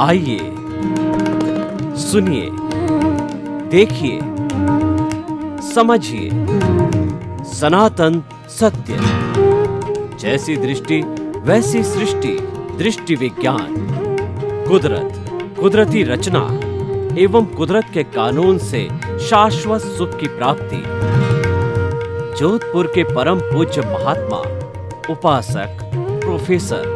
आइए, सुनिए, देखिए, समझिए सनातन सत्य। जैसी दृष्टि वैसी सृष्टि, दृष्टि विज्ञान। कुदरत, कुदरती रचना एवं कुदरत के कानून से शाश्वत सुख की प्राप्ति। जोधपुर के परम पूज्य महात्मा उपासक प्रोफेसर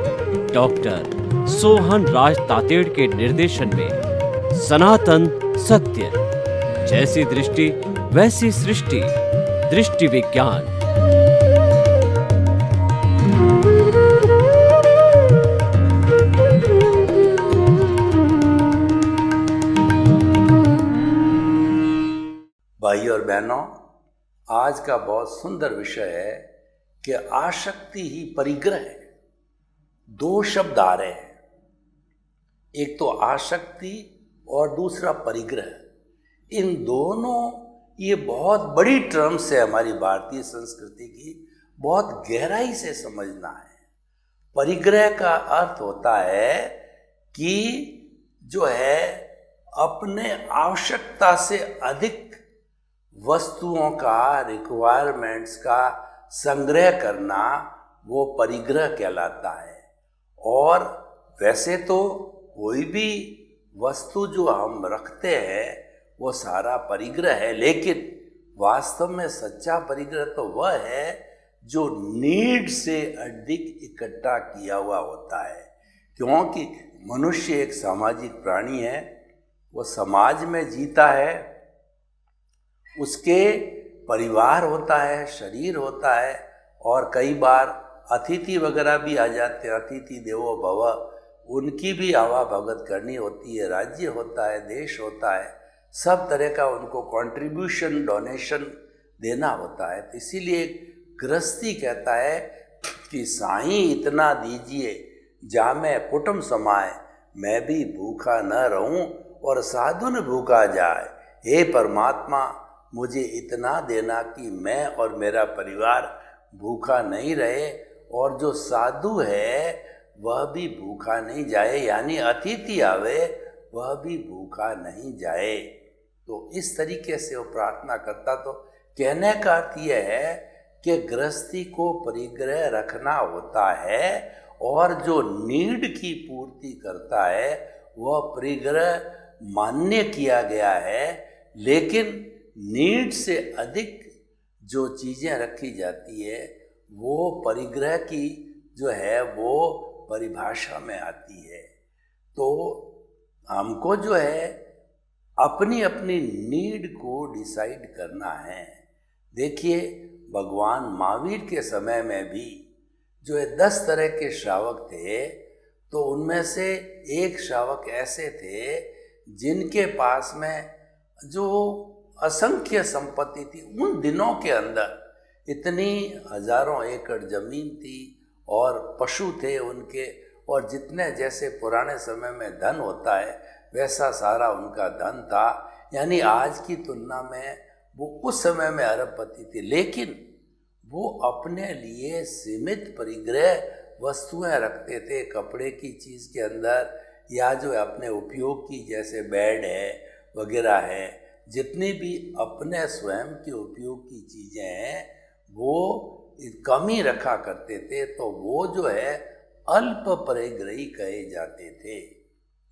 डॉक्टर सोहन राज तातेड़ के निर्देशन में सनातन सत्य। जैसी दृष्टि वैसी सृष्टि, दृष्टि विज्ञान। भाई और बहनों, आज का बहुत सुंदर विषय है कि आसक्ति ही परिग्रह है। दो शब्द आ रहे हैं, एक तो आसक्ति और दूसरा परिग्रह। इन दोनों ये बहुत बड़ी टर्म्स है, हमारी भारतीय संस्कृति की बहुत गहराई से समझना है। परिग्रह का अर्थ होता है कि जो है अपने आवश्यकता से अधिक वस्तुओं का, रिक्वायरमेंट्स का संग्रह करना, वो परिग्रह कहलाता है। और वैसे तो कोई भी वस्तु जो हम रखते हैं वो सारा परिग्रह है, लेकिन वास्तव में सच्चा परिग्रह तो वह है जो नीड से अधिक इकट्ठा किया हुआ होता है। क्योंकि मनुष्य एक सामाजिक प्राणी है, वो समाज में जीता है, उसके परिवार होता है, शरीर होता है, और कई बार अतिथि वगैरह भी आ जाते हैं। अतिथि देवो भव, उनकी भी आवा भगत करनी होती है। राज्य होता है, देश होता है, सब तरह का उनको कंट्रीब्यूशन, डोनेशन देना होता है। तो इसीलिए गृहस्थी कहता है कि साईं इतना दीजिए जामे कुटुम समाए, मैं भी भूखा न रहूं और साधुन भूखा जाए। हे परमात्मा, मुझे इतना देना कि मैं और मेरा परिवार भूखा नहीं रहे, और जो साधु है वह भी भूखा नहीं जाए, यानी अतिथि आवे वह भी भूखा नहीं जाए। तो इस तरीके से वो प्रार्थना करता। तो कहने का अर्थ यह है कि गृहस्थी को परिग्रह रखना होता है, और जो नीड की पूर्ति करता है वह परिग्रह मान्य किया गया है। लेकिन नीड से अधिक जो चीज़ें रखी जाती है वो परिग्रह की जो है वो परिभाषा में आती है। तो हमको जो है अपनी अपनी नीड को डिसाइड करना है। देखिए, भगवान महावीर के समय में भी जो है 10 तरह के श्रावक थे, तो उनमें से एक श्रावक ऐसे थे जिनके पास में जो असंख्य संपत्ति थी। उन दिनों के अंदर इतनी हजारों एकड़ जमीन थी और पशु थे उनके, और जितने जैसे पुराने समय में धन होता है वैसा सारा उनका धन था। यानी आज की तुलना में वो उस समय में अरबपति थे, लेकिन वो अपने लिए सीमित परिग्रह वस्तुएं रखते थे। कपड़े की चीज़ के अंदर, या जो अपने उपयोग की, जैसे बेड है वगैरह है, जितनी भी अपने स्वयं के उपयोग की चीज़ें हैं वो कम ही रखा करते थे। तो वो जो है अल्प परिग्रही कहे जाते थे।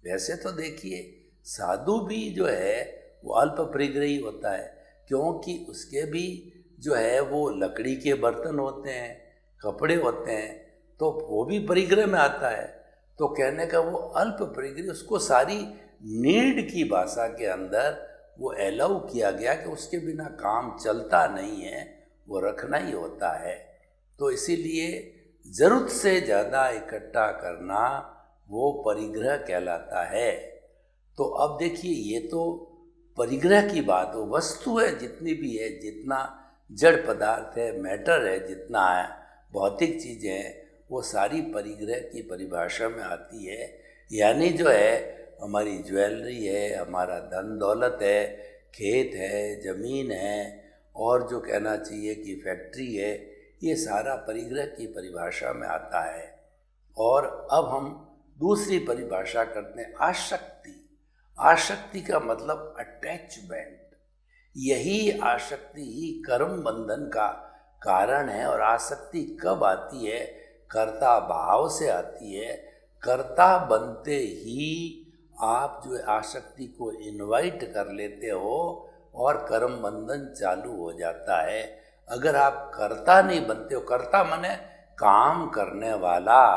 वैसे तो देखिए, साधु भी जो है वो अल्प परिग्रही होता है, क्योंकि उसके भी जो है वो लकड़ी के बर्तन होते हैं, कपड़े होते हैं, तो वो भी परिग्रह में आता है। तो कहने का वो अल्प परिग्रही, उसको सारी नीड की भाषा के अंदर वो अलाउ किया गया कि उसके बिना काम चलता नहीं है, वो रखना ही होता है। तो इसीलिए ज़रूरत से ज़्यादा इकट्ठा करना वो परिग्रह कहलाता है। तो अब देखिए, ये तो परिग्रह की बात हो। वस्तु है जितनी भी है, जितना जड़ पदार्थ है, मैटर है, जितना है भौतिक चीज़ें हैं, वो सारी परिग्रह की परिभाषा में आती है। यानी जो है हमारी ज्वेलरी है, हमारा धन दौलत है, खेत है, ज़मीन है, और जो कहना चाहिए कि फैक्ट्री है, ये सारा परिग्रह की परिभाषा में आता है। और अब हम दूसरी परिभाषा करते हैं आसक्ति। आसक्ति का मतलब अटैचमेंट। यही आसक्ति ही कर्म बंधन का कारण है। और आसक्ति कब आती है? कर्ता भाव से आती है। कर्ता बनते ही आप जो आसक्ति को इनवाइट कर लेते हो और कर्म बंधन चालू हो जाता है। अगर आप कर्ता नहीं बनते हो, कर्ता माने काम करने वाला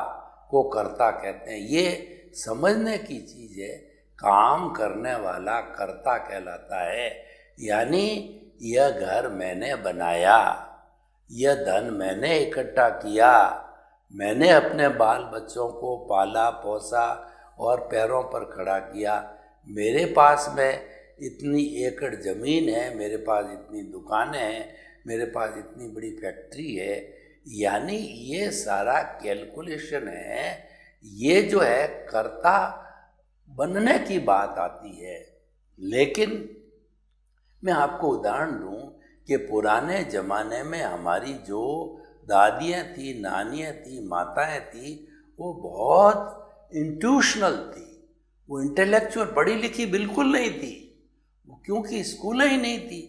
को कर्ता कहते हैं। ये समझने की चीज़ है। काम करने वाला कर्ता कहलाता है। यानी यह घर मैंने बनाया, यह धन मैंने इकट्ठा किया, मैंने अपने बाल बच्चों को पाला पोसा और पैरों पर खड़ा किया। मेरे पास में इतनी एकड़ ज़मीन है, मेरे पास इतनी दुकानें हैं, मेरे पास इतनी बड़ी फैक्ट्री है। यानी ये सारा कैलकुलेशन है। ये जो है कर्ता बनने की बात आती है। लेकिन मैं आपको उदाहरण दूं कि पुराने ज़माने में हमारी जो दादियाँ थी, नानियाँ थी, माताएँ थी, वो बहुत इंट्यूशनल थी। वो इंटेलेक्चुअल पढ़ी लिखी बिल्कुल नहीं थी, वो क्योंकि स्कूल ही नहीं थी,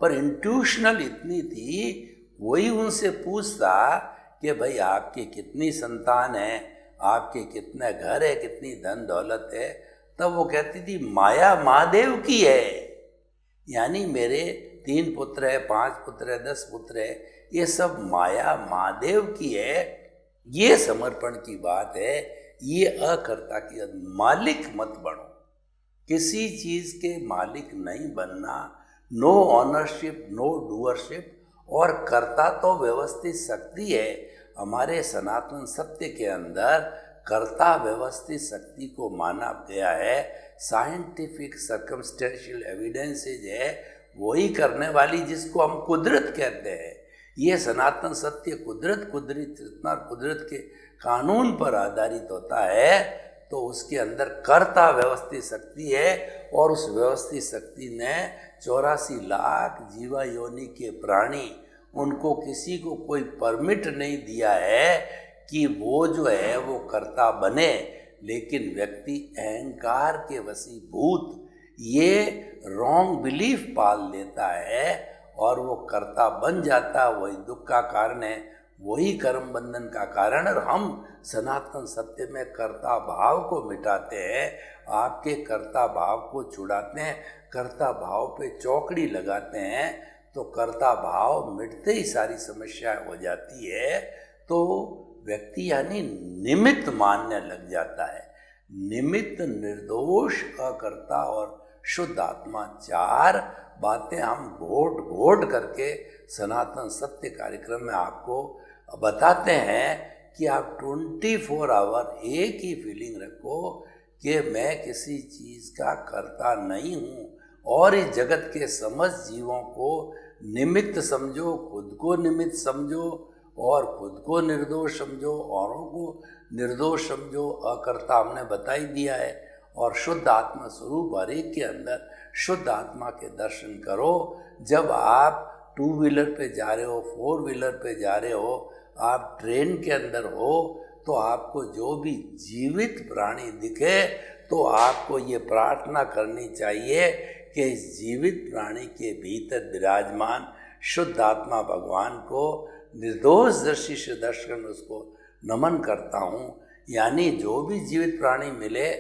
पर इंट्यूशनल इतनी थी। वही उनसे पूछता कि भाई आपके कितनी संतान है, आपके कितने घर है, कितनी धन दौलत है, तब वो कहती थी माया महादेव की है। यानी मेरे 3 पुत्र है, 5 पुत्र है, 10 पुत्र है, ये सब माया महादेव की है। ये समर्पण की बात है। ये अकर्ता की मालिक मत बनो, किसी चीज़ के मालिक नहीं बनना। No ownership, no doership. और कर्ता तो व्यवस्थित शक्ति है। हमारे सनातन सत्य के अंदर कर्ता व्यवस्थित शक्ति को माना गया है। साइंटिफिक सर्कमस्टेंशियल एविडेंसेज है वही करने वाली, जिसको हम कुदरत कहते हैं। ये सनातन सत्य कुदरत, कुदरत के कानून पर आधारित होता है। तो उसके अंदर कर्ता व्यवस्थित शक्ति है। और उस व्यवस्थित शक्ति ने 84 लाख जीवा योनि के प्राणी, उनको किसी को कोई परमिट नहीं दिया है कि वो जो है वो कर्ता बने। लेकिन व्यक्ति अहंकार के वशीभूत ये रॉन्ग बिलीफ पाल लेता है और वो कर्ता बन जाता। वही दुख का कारण है, वही कर्म बंधन का कारण। और हम सनातन सत्य में कर्ता भाव को मिटाते हैं, आपके कर्ता भाव को छुड़ाते हैं, कर्ता भाव पे चौकड़ी लगाते हैं। तो कर्ता भाव मिटते ही सारी समस्याएं हो जाती है। तो व्यक्ति यानी निमित्त मानने लग जाता है। निमित्त, निर्दोष, अकर्ता और शुद्ध आत्मा, 4 बातें हम घोट घोट करके सनातन सत्य कार्यक्रम में आपको बताते हैं कि आप 24 आवर एक ही फीलिंग रखो कि मैं किसी चीज़ का कर्ता नहीं हूँ। और इस जगत के समस्त जीवों को निमित्त समझो, खुद को निमित्त समझो और खुद को निर्दोष समझो, औरों को निर्दोष समझो। अकर्ता हमने बता ही दिया है। और शुद्ध आत्मा स्वरूप हर एक के अंदर शुद्ध आत्मा के दर्शन करो। जब आप 2 व्हीलर पे जा रहे हो, 4 व्हीलर पे जा रहे हो, आप ट्रेन के अंदर हो, तो आपको जो भी जीवित प्राणी दिखे तो आपको ये प्रार्थना करनी चाहिए कि इस जीवित प्राणी के भीतर विराजमान शुद्ध आत्मा भगवान को निर्दोष दृष्टि से दर्शन, उसको नमन करता हूँ। यानी जो भी जीवित प्राणी मिले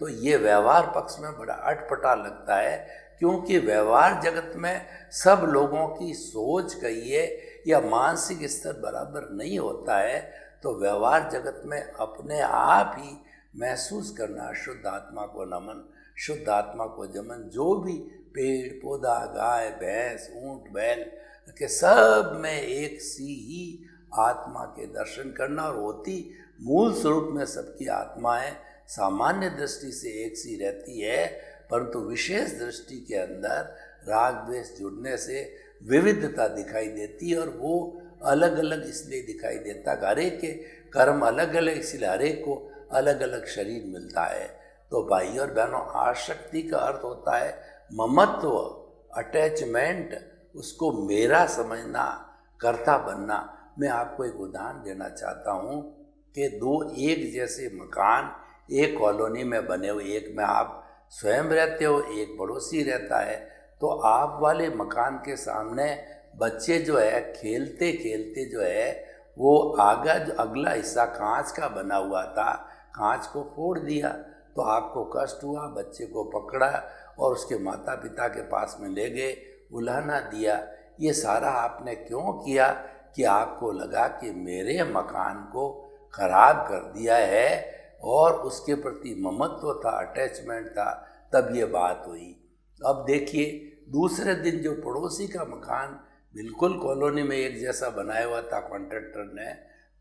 तो ये व्यवहार पक्ष में बड़ा अटपटा लगता है, क्योंकि व्यवहार जगत में सब लोगों की सोच कहिए या मानसिक स्तर बराबर नहीं होता है। तो व्यवहार जगत में अपने आप ही महसूस करना, शुद्ध आत्मा को नमन, शुद्ध आत्मा को जमन। जो भी पेड़ पौधा, गाय भैंस, ऊंट बैल के सब में एक सी ही आत्मा के दर्शन करना। और होती मूल स्वरूप में सबकी आत्माएं सामान्य दृष्टि से एक सी रहती है, परंतु विशेष दृष्टि के अंदर राग द्वेष जुड़ने से विविधता दिखाई देती है। और वो अलग अलग इसलिए दिखाई देता, हर एक के कर्म अलग अलग, इसलिए हर एक को अलग अलग शरीर मिलता है। तो भाई और बहनों, आसक्ति का अर्थ होता है ममत्व, अटैचमेंट, उसको मेरा समझना, कर्ता बनना। मैं आपको एक उदाहरण देना चाहता हूँ कि 2 एक जैसे मकान एक कॉलोनी में बने हुए, एक में आप स्वयं रहते हो, एक पड़ोसी रहता है, तो आप वाले मकान के सामने बच्चे जो है खेलते खेलते जो है वो आगा जो अगला हिस्सा कांच का बना हुआ था, कांच को फोड़ दिया, तो आपको कष्ट हुआ, बच्चे को पकड़ा और उसके माता पिता के पास में ले गए, उलाहना दिया। ये सारा आपने क्यों किया? कि आपको लगा कि मेरे मकान को खराब कर दिया है और उसके प्रति ममत्व था, अटैचमेंट था, तब ये बात हुई। अब देखिए दूसरे दिन जो पड़ोसी का मकान बिल्कुल कॉलोनी में एक जैसा बनाया हुआ था कॉन्ट्रैक्टर ने,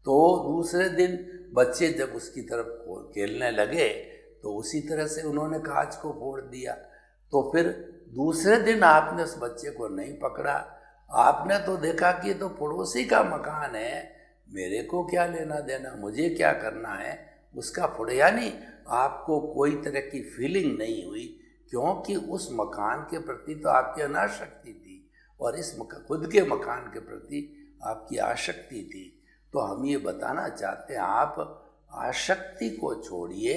तो दूसरे दिन बच्चे जब उसकी तरफ खेलने लगे तो उसी तरह से उन्होंने कांच को फोड़ दिया। तो फिर दूसरे दिन आपने उस बच्चे को नहीं पकड़ा, आपने तो देखा कि ये तो पड़ोसी का मकान है, मेरे को क्या लेना देना, मुझे क्या करना है उसका फोड़, यानी आपको कोई तरह की फीलिंग नहीं हुई, क्योंकि उस मकान के प्रति तो आपकी अनासक्ति थी और इस खुद के मकान के प्रति आपकी आसक्ति थी। तो हम ये बताना चाहते हैं, आप आसक्ति को छोड़िए,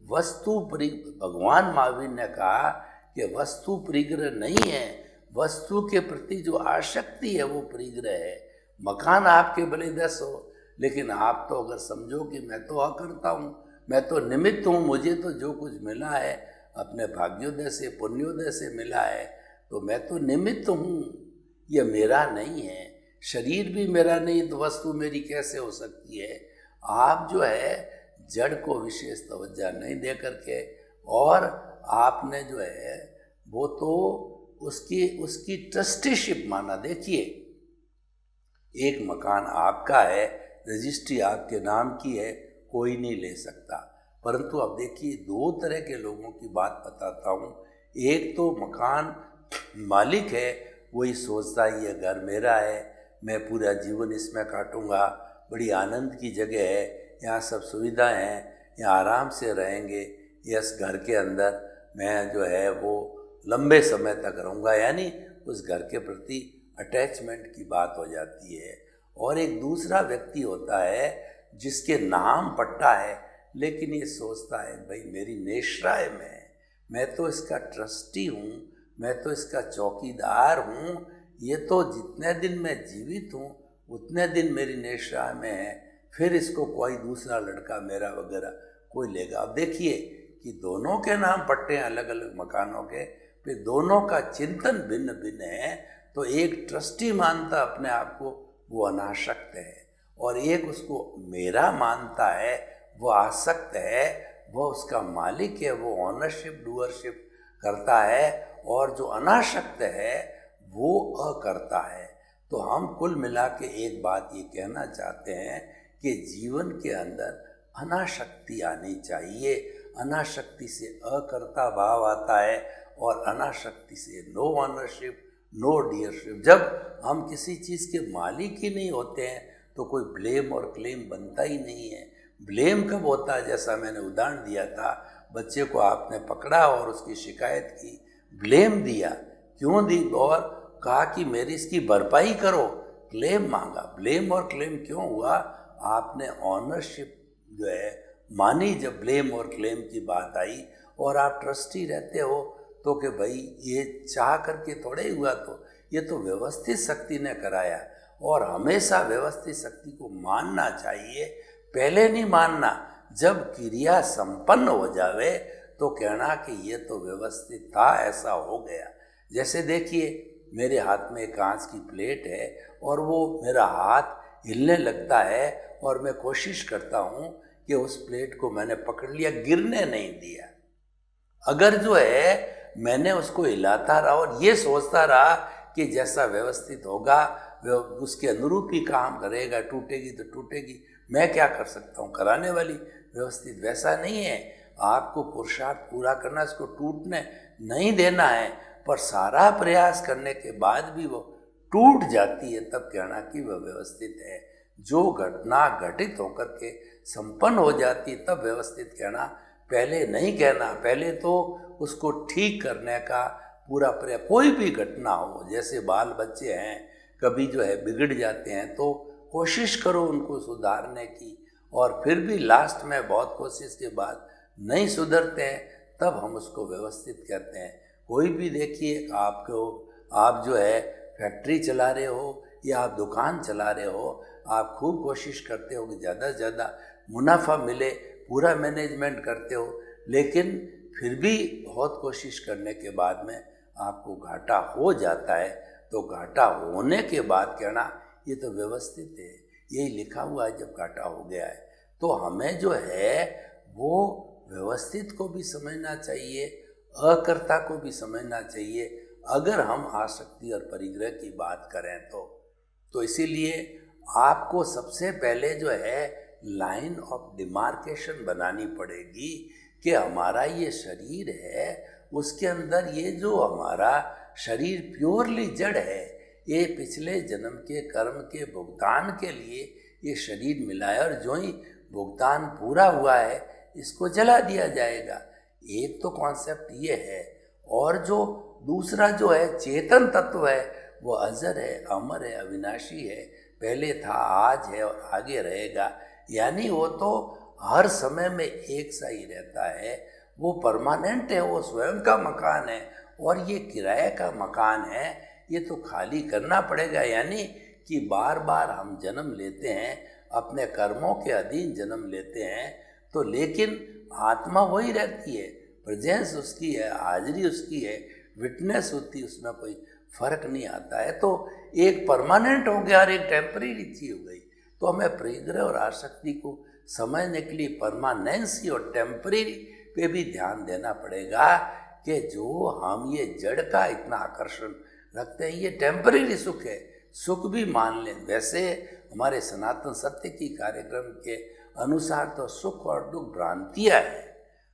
वस्तु भगवान महावीर ने कहा कि वस्तु परिग्रह नहीं है, वस्तु के प्रति जो आसक्ति है वो परिग्रह है। मकान आपके भले 10 हो, लेकिन आप तो अगर समझो कि मैं तो अकर्ता हूँ, मैं तो निमित्त हूँ, मुझे तो जो कुछ मिला है अपने भाग्योदय से पुण्योदय से मिला है, तो मैं तो निमित्त हूँ, ये मेरा नहीं है। शरीर भी मेरा नहीं तो वस्तु मेरी कैसे हो सकती है? आप जो है जड़ को विशेष तवज्जो नहीं दे करके, और आपने जो है वो तो उसकी ट्रस्टीशिप माना। देखिए एक मकान आपका है, रजिस्ट्री आपके नाम की है, कोई नहीं ले सकता, परंतु अब देखिए 2 तरह के लोगों की बात बताता हूँ। एक तो मकान मालिक है, वही सोचता है ये घर मेरा है, मैं पूरा जीवन इसमें काटूंगा, बड़ी आनंद की जगह है, यहाँ सब सुविधाएं हैं, यहाँ आराम से रहेंगे, इस घर के अंदर मैं जो है वो लंबे समय तक रहूँगा, यानी उस घर के प्रति अटैचमेंट की बात हो जाती है। और एक दूसरा व्यक्ति होता है जिसके नाम पट्टा है, लेकिन ये सोचता है भाई मेरी नेशराय में है, मैं तो इसका ट्रस्टी हूँ, मैं तो इसका चौकीदार हूँ, ये तो जितने दिन मैं जीवित हूँ उतने दिन मेरी नेशराय में है, फिर इसको कोई दूसरा लड़का मेरा वगैरह कोई लेगा। अब देखिए कि दोनों के नाम पट्टे हैं अलग अलग मकानों के, फिर दोनों का चिंतन भिन्न भिन्न है। तो एक ट्रस्टी मानता अपने आप को वो अनासक्त है, और एक उसको मेरा मानता है वो आसक्त है, वो उसका मालिक है, वो ऑनरशिप डूअरशिप करता है, और जो अनासक्त है वो अकर्ता है। तो हम कुल मिला के एक बात ये कहना चाहते हैं कि जीवन के अंदर अनासक्ति आनी चाहिए। अनासक्ति से अकर्ता भाव आता है, और अनासक्ति से नो ऑनरशिप नो डीयरशिप। जब हम किसी चीज़ के मालिक ही नहीं होते हैं तो कोई ब्लेम और क्लेम बनता ही नहीं है। ब्लेम कब होता है? जैसा मैंने उदाहरण दिया था, बच्चे को आपने पकड़ा और उसकी शिकायत की, ब्लेम दिया, क्यों दी? और कहा कि मेरी इसकी भरपाई करो, क्लेम मांगा। ब्लेम और क्लेम क्यों हुआ? आपने ऑनरशिप जो है मानी जब ब्लेम और क्लेम की बात आई, और आप ट्रस्टी रहते हो तो कि भाई ये चाह करके थोड़े ही हुआ, तो ये तो व्यवस्थित शक्ति ने कराया, और हमेशा व्यवस्थित शक्ति को मानना चाहिए, पहले नहीं मानना। जब क्रिया संपन्न हो जावे तो कहना कि ये तो व्यवस्थित था, ऐसा हो गया। जैसे देखिए मेरे हाथ में कांच की प्लेट है और वो मेरा हाथ हिलने लगता है, और मैं कोशिश करता हूँ कि उस प्लेट को मैंने पकड़ लिया, गिरने नहीं दिया। अगर जो है मैंने उसको हिलाता रहा और ये सोचता रहा कि जैसा व्यवस्थित होगा उसके अनुरूप ही काम करेगा, टूटेगी तो टूटेगी, मैं क्या कर सकता हूँ, कराने वाली व्यवस्थित। वैसा नहीं है, आपको पुरुषार्थ पूरा करना, इसको टूटने नहीं देना है, पर सारा प्रयास करने के बाद भी वो टूट जाती है, तब कहना कि वह व्यवस्थित है। जो घटना घटित होकर के संपन्न हो जाती है तब व्यवस्थित कहना, पहले नहीं कहना। पहले तो उसको ठीक करने का पूरा प्रयास, कोई भी घटना हो, जैसे बाल बच्चे हैं कभी जो है बिगड़ जाते हैं, तो कोशिश करो उनको सुधारने की, और फिर भी लास्ट में बहुत कोशिश के बाद नहीं सुधरते हैं तब हम उसको व्यवस्थित करते हैं। कोई भी देखिए, आप जो है फैक्ट्री चला रहे हो या आप दुकान चला रहे हो, आप खूब कोशिश करते हो कि ज़्यादा से ज़्यादा मुनाफा मिले, पूरा मैनेजमेंट करते हो, लेकिन फिर भी बहुत कोशिश करने के बाद में आपको घाटा हो जाता है। तो घाटा होने के बाद कहना ये तो व्यवस्थित है, यही लिखा हुआ है, जब घाटा हो गया है तो हमें जो है वो व्यवस्थित को भी समझना चाहिए, अकर्ता को भी समझना चाहिए, अगर हम आसक्ति और परिग्रह की बात करें तो इसीलिए आपको सबसे पहले जो है लाइन ऑफ डिमार्केशन बनानी पड़ेगी कि हमारा ये शरीर है, उसके अंदर ये जो हमारा शरीर प्योरली जड़ है, ये पिछले जन्म के कर्म के भुगतान के लिए ये शरीर मिला है, और जो ही भुगतान पूरा हुआ है इसको जला दिया जाएगा। एक तो कॉन्सेप्ट ये है, और जो दूसरा जो है चेतन तत्व है वो अजर है, अमर है, अविनाशी है, पहले था, आज है और आगे रहेगा। यानी वो तो हर समय में एक सा ही रहता है, वो परमानेंट है, वो स्वयं का मकान है, और ये किराए का मकान है, ये तो खाली करना पड़ेगा। यानी कि बार बार हम जन्म लेते हैं, अपने कर्मों के अधीन जन्म लेते हैं, तो लेकिन आत्मा वही रहती है, प्रेजेंस उसकी है, हाजिरी उसकी है, विटनेस होती है, उसमें कोई फर्क नहीं आता है। तो एक परमानेंट हो गया और एक टेम्परेरी चीज हो गई। तो हमें परिग्रह और आसक्ति को समझने के लिए परमानेंसी और टेम्परेरी पे भी ध्यान देना पड़ेगा कि जो हम ये जड़ का इतना आकर्षण रखते हैं, ये टेम्परेरी सुख है, सुख भी मान लें। वैसे हमारे सनातन सत्य की कार्यक्रम के अनुसार तो सुख और दुख भ्रांतियाँ है।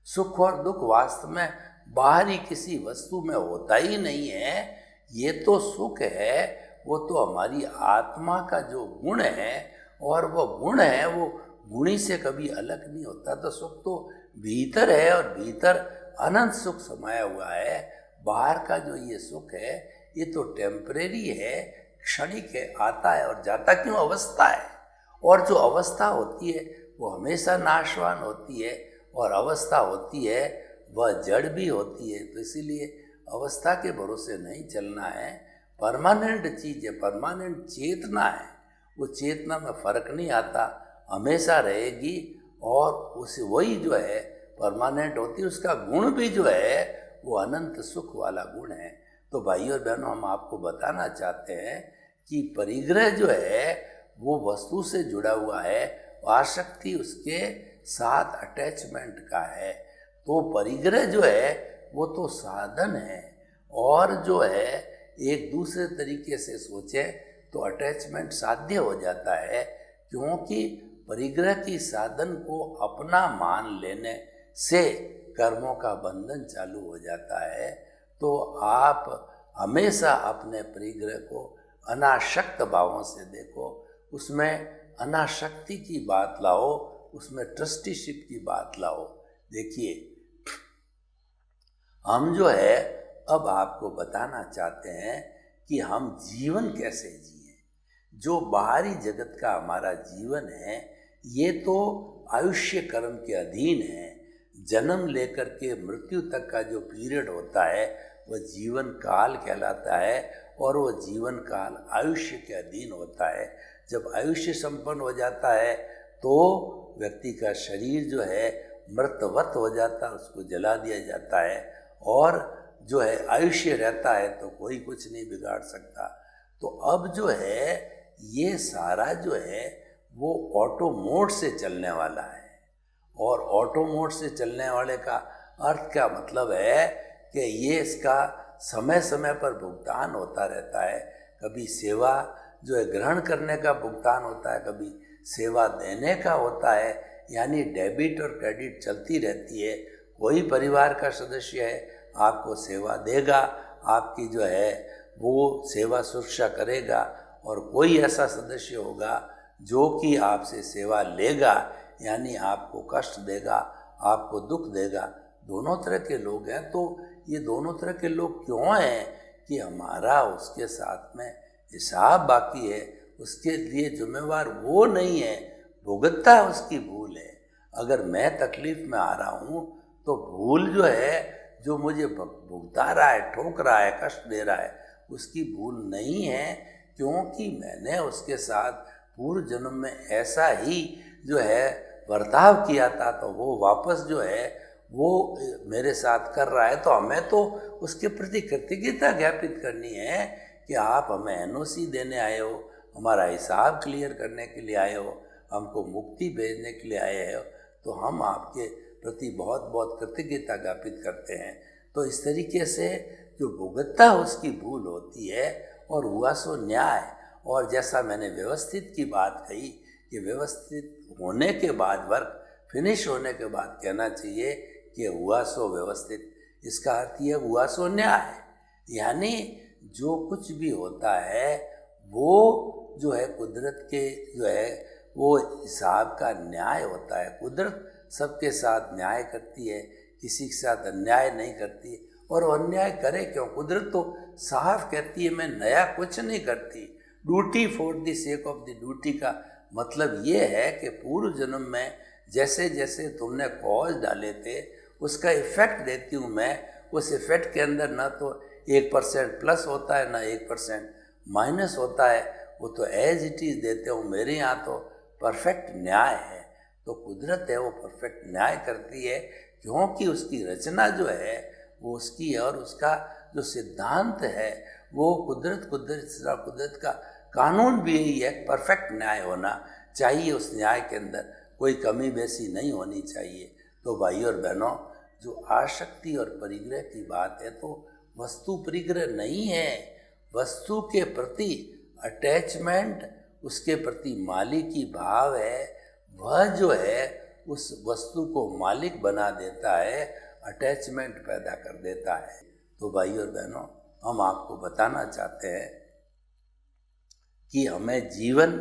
सुख और दुख वास्तव में बाहरी किसी वस्तु में होता ही नहीं है। ये तो सुख है, वो तो हमारी आत्मा का जो गुण है, और वो गुण है वो गुणी से कभी अलग नहीं होता। तो सुख तो भीतर है, और भीतर अनंत सुख समाया हुआ है। बाहर का जो ये सुख है ये तो टेम्परेरी है, क्षणिक है, आता है और जाता क्यों, अवस्था है। और जो अवस्था होती है वो हमेशा नाशवान होती है, और अवस्था होती है वह जड़ भी होती है। तो इसीलिए अवस्था के भरोसे नहीं चलना है। परमानेंट चीज़ है, परमानेंट चेतना है, वो चेतना में फर्क नहीं आता, हमेशा रहेगी, और उसे वही जो है परमानेंट होती है। उसका गुण भी जो है वो अनंत सुख वाला गुण है। तो भाई और बहनों, हम आपको बताना चाहते हैं कि परिग्रह जो है वो वस्तु से जुड़ा हुआ है, आसक्ति उसके साथ अटैचमेंट का है। तो परिग्रह जो है वो तो साधन है, और जो है एक दूसरे तरीके से सोचे तो अटैचमेंट साध्य हो जाता है, क्योंकि परिग्रह की साधन को अपना मान लेने से कर्मों का बंधन चालू हो जाता है। तो आप हमेशा अपने परिग्रह को अनासक्त भावों से देखो, उसमें अनासक्ति की बात लाओ, उसमें ट्रस्टीशिप की बात लाओ। देखिए, हम जो है अब आपको बताना चाहते हैं कि हम जीवन कैसे जिए। जो बाहरी जगत का हमारा जीवन है ये तो आयुष्य कर्म के अधीन है। जन्म लेकर के मृत्यु तक का जो पीरियड होता है वह जीवन काल कहलाता है, और वो जीवन काल आयुष्य के अधीन होता है। जब आयुष्य संपन्न हो जाता है तो व्यक्ति का शरीर जो है मृतवत हो जाता है, उसको जला दिया जाता है, और जो है आयुष्य रहता है तो कोई कुछ नहीं बिगाड़ सकता। तो अब जो है ये सारा जो है वो ऑटो मोड से चलने वाला है, और ऑटो मोड से चलने वाले का अर्थ क्या मतलब है कि ये इसका समय समय पर भुगतान होता रहता है। कभी सेवा जो है ग्रहण करने का भुगतान होता है, कभी सेवा देने का होता है, यानी डेबिट और क्रेडिट चलती रहती है। कोई परिवार का सदस्य है आपको सेवा देगा, आपकी जो है वो सेवा सुरक्षा करेगा, और कोई ऐसा सदस्य होगा जो कि आपसे सेवा लेगा, यानी आपको कष्ट देगा, आपको दुख देगा। दोनों तरह के लोग हैं। तो ये दोनों तरह के लोग क्यों हैं कि हमारा उसके साथ में हिसाब बाकी है, उसके लिए जिम्मेवार वो नहीं है, भुगतता उसकी भूल है। अगर मैं तकलीफ में आ रहा हूँ तो भूल जो है, जो मुझे भुगता रहा है, ठोक रहा है, कष्ट दे रहा है, उसकी भूल नहीं है, क्योंकि मैंने उसके साथ पूर्व जन्म में ऐसा ही जो है बर्ताव किया था, तो वो वापस जो है वो मेरे साथ कर रहा है। तो हमें तो उसके प्रति कृतज्ञता ज्ञापित करनी है कि आप हमें एनओसी देने आए हो, हमारा हिसाब क्लियर करने के लिए आए हो, हमको मुक्ति भेजने के लिए आए हो, तो हम आपके प्रति बहुत बहुत कृतज्ञता ज्ञापित करते हैं। तो इस तरीके से जो भुगतता उसकी भूल होती है और हुआ सो न्याय। और जैसा मैंने व्यवस्थित की बात कही कि व्यवस्थित होने के बाद, वर्क फिनिश होने के बाद कहना चाहिए कि हुआ सो व्यवस्थित। इसका अर्थ ये हुआ सो न्याय, यानी जो कुछ भी होता है वो जो है कुदरत के जो है वो हिसाब का न्याय होता है। कुदरत सबके साथ न्याय करती है, किसी के साथ अन्याय नहीं करती। और वो अन्याय करे क्यों? कुदरत तो साफ कहती है मैं नया कुछ नहीं करती। Duty for the sake of the duty का मतलब ये है कि पूर्व जन्म में जैसे जैसे तुमने कॉज डाले थे उसका इफेक्ट देती हूँ मैं। उस इफेक्ट के अंदर ना तो 1% प्लस होता है, ना 1% माइनस होता है, वो तो एज इट इज़ देते हो। मेरे यहाँ तो परफेक्ट न्याय है। तो कुदरत है वो परफेक्ट न्याय करती है, क्योंकि उसकी रचना जो है वो उसकी है, और उसका जो सिद्धांत है वो कुदरत का कानून भी यही है, परफेक्ट न्याय होना चाहिए। उस न्याय के अंदर कोई कमी बेसी नहीं होनी चाहिए। तो भाई और बहनों, जो आसक्ति और परिग्रह की बात है तो वस्तु परिग्रह नहीं है। वस्तु के प्रति अटैचमेंट, उसके प्रति मालिकी भाव है, वह जो है उस वस्तु को मालिक बना देता है, अटैचमेंट पैदा कर देता है। तो भाई और बहनों, हम आपको बताना चाहते हैं कि हमें जीवन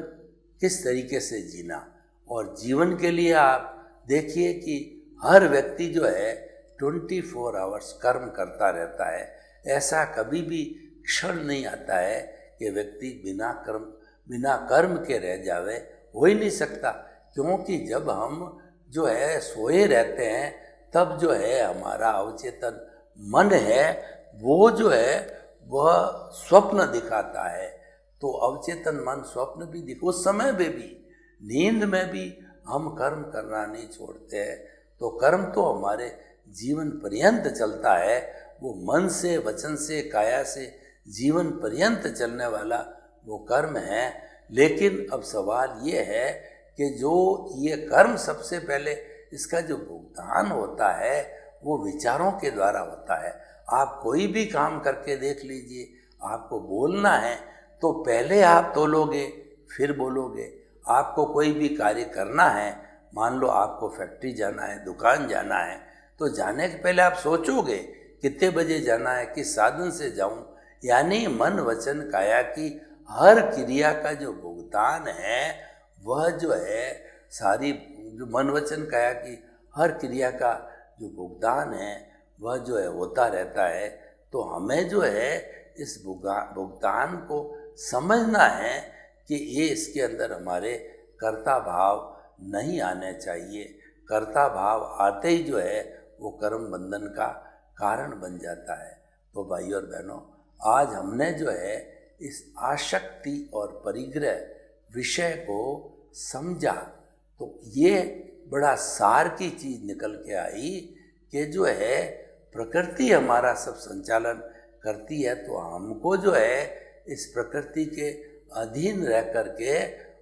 किस तरीके से जीना, और जीवन के लिए आप देखिए कि हर व्यक्ति जो है 24 आवर्स कर्म करता रहता है। ऐसा कभी भी क्षण नहीं आता है कि व्यक्ति बिना कर्म के रह जावे, हो ही नहीं सकता। क्योंकि जब हम जो है सोए रहते हैं तब जो है हमारा अवचेतन मन है वो जो है वह स्वप्न दिखाता है। तो अवचेतन मन स्वप्न भी उस समय में भी, नींद में भी हम कर्म करना नहीं छोड़ते हैं। तो कर्म तो हमारे जीवन पर्यंत चलता है, वो मन से, वचन से, काया से जीवन पर्यंत चलने वाला वो कर्म है। लेकिन अब सवाल ये है कि जो ये कर्म सबसे पहले इसका जो भुगतान होता है वो विचारों के द्वारा होता है। आप कोई भी काम करके देख लीजिए, आपको बोलना है तो पहले आप तोलोगे फिर बोलोगे। आपको कोई भी कार्य करना है, मान लो आपको फैक्ट्री जाना है, दुकान जाना है, तो जाने के पहले आप सोचोगे कितने बजे जाना है, किस साधन से जाऊं। यानी मन वचन काया की हर क्रिया का जो भुगतान है वह जो है सारी, जो मन वचन काया की हर क्रिया का जो भुगतान है वह जो है होता रहता है। तो हमें जो है इस भुगतान को समझना है कि ये इसके अंदर हमारे कर्ता भाव नहीं आने चाहिए। कर्ता भाव आते ही जो है वो कर्म बंधन का कारण बन जाता है। तो भाई और बहनों, आज हमने जो है इस आसक्ति और परिग्रह विषय को समझा, तो ये बड़ा सार की चीज़ निकल के आई कि जो है प्रकृति हमारा सब संचालन करती है। तो हमको जो है इस प्रकृति के अधीन रह कर के,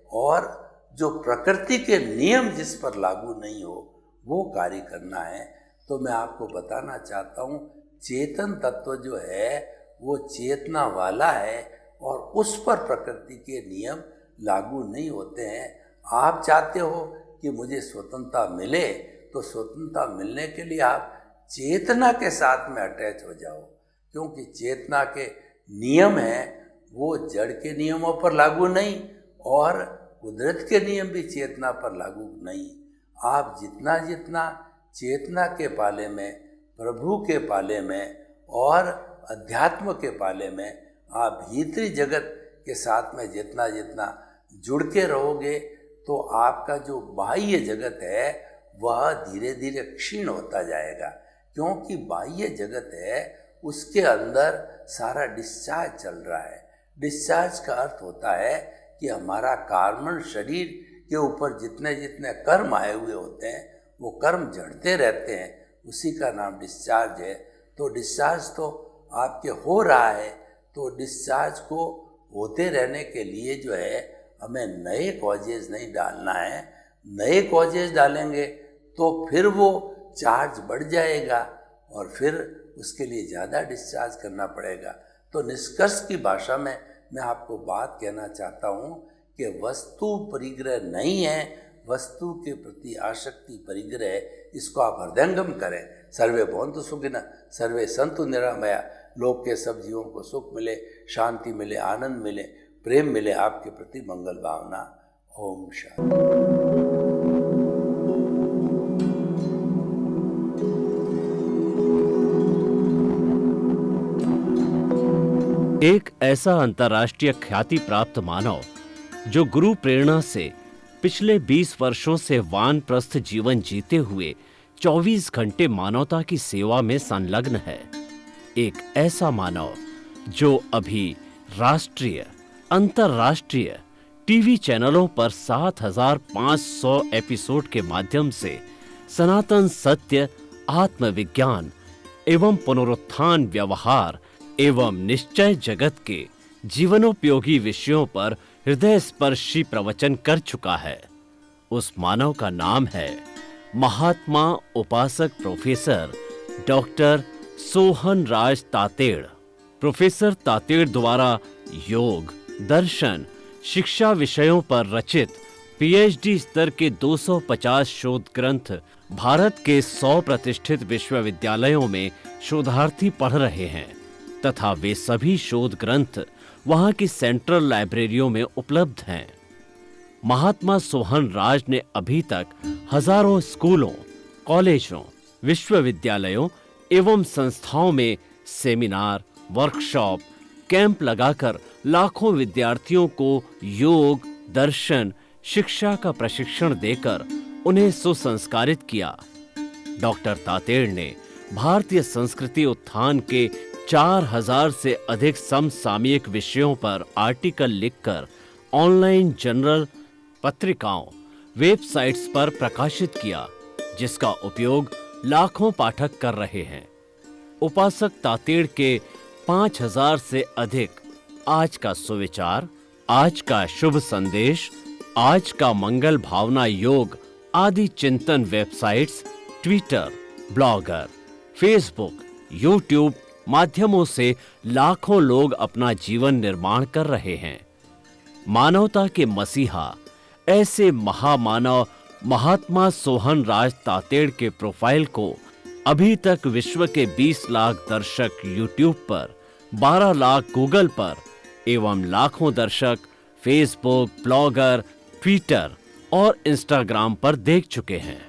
और जो प्रकृति के नियम जिस पर लागू नहीं हो वो कार्य करना है। तो मैं आपको बताना चाहता हूँ, चेतन तत्व जो है वो चेतना वाला है और उस पर प्रकृति के नियम लागू नहीं होते हैं। आप चाहते हो कि मुझे स्वतंत्रता मिले, तो स्वतंत्रता मिलने के लिए आप चेतना के साथ में अटैच हो जाओ, क्योंकि चेतना के नियम हैं वो जड़ के नियमों पर लागू नहीं, और कुदरत के नियम भी चेतना पर लागू नहीं। आप जितना जितना चेतना के पाले में, प्रभु के पाले में और अध्यात्म के पाले में, आप भीतरी जगत के साथ में जितना जितना जुड़ के रहोगे, तो आपका जो बाह्य जगत है वह धीरे धीरे क्षीण होता जाएगा, क्योंकि बाह्य जगत है उसके अंदर सारा डिस्चार्ज चल रहा है। डिस्चार्ज का अर्थ होता है कि हमारा कार्बन शरीर के ऊपर जितने जितने कर्म आए हुए होते हैं वो कर्म झड़ते रहते हैं, उसी का नाम डिस्चार्ज है। तो डिस्चार्ज तो आपके हो रहा है, तो डिस्चार्ज को होते रहने के लिए जो है हमें नए कॉजेज नहीं डालना है। नए कॉजेज डालेंगे तो फिर वो चार्ज बढ़ जाएगा और फिर उसके लिए ज़्यादा डिस्चार्ज करना पड़ेगा। तो निष्कर्ष की भाषा में मैं आपको बात कहना चाहता हूँ कि वस्तु परिग्रह नहीं है, वस्तु के प्रति आसक्ति परिग्रह। इसको आप हृदयंगम करें। सर्वे भवन्तु सुखिनः, सर्वे सन्तु निरामया। लोक के सब जीवों को सुख मिले, शांति मिले, आनंद मिले, प्रेम मिले, आपके प्रति मंगल भावना। ओम शांति। एक ऐसा अंतर्राष्ट्रीय ख्याति प्राप्त मानव जो गुरु प्रेरणा से पिछले 20 वर्षों से वानप्रस्थ जीवन जीते हुए 24 घंटे मानवता की सेवा में संलग्न है। एक ऐसा मानव जो अभी राष्ट्रीय, अंतर्राष्ट्रीय टीवी चैनलों पर 7,500 एपिसोड के माध्यम से सनातन सत्य, आत्मविज्ञान एवं पुनरुत्थान व्यवहार एवं निश्चय जगत के जीवनोपयोगी विषयों पर हृदय स्पर्शी प्रवचन कर चुका है। उस मानव का नाम है महात्मा उपासक प्रोफेसर डॉक्टर सोहन राज तातेड़। प्रोफेसर तातेड़ द्वारा योग, दर्शन, शिक्षा विषयों पर रचित पीएचडी स्तर के 250 शोध ग्रंथ भारत के 100 प्रतिष्ठित विश्वविद्यालयों में शोधार्थी पढ़ रहे हैं तथा वे सभी शोध ग्रंथ वहां की सेंट्रल लाइब्रेरियों में उपलब्ध हैं। महात्मा सोहन राज ने अभी तक हजारों स्कूलों, कॉलेजों, विश्वविद्यालयों एवं संस्थाओं में सेमिनार, वर्कशॉप, कैंप लगाकर लाखों विद्यार्थियों को योग, दर्शन, शिक्षा का प्रशिक्षण देकर उन्हें सुसंस्कारित किया। डॉक्टर तातेड़ ने भारतीय संस्कृति उत्थान के 4000 से अधिक समसामयिक विषयों पर आर्टिकल लिखकर ऑनलाइन जर्नल, पत्रिकाओं, वेबसाइट्स पर प्रकाशित किया, जिसका उपयोग लाखों पाठक कर रहे हैं। उपासक तातेड़ के 5000 से अधिक आज का सुविचार, आज का शुभ संदेश, आज का मंगल भावना योग आदि चिंतन websites, Twitter, blogger, Facebook, YouTube माध्यमों से लाखों लोग अपना जीवन निर्माण कर रहे हैं। मानवता के मसीहा ऐसे महामानव महात्मा सोहन राज तातेड़ के प्रोफाइल को अभी तक विश्व के 20 लाख दर्शक यूट्यूब पर, 12 लाख गूगल पर एवं लाखों दर्शक फेसबुक, ब्लॉगर, ट्विटर और इंस्टाग्राम पर देख चुके हैं।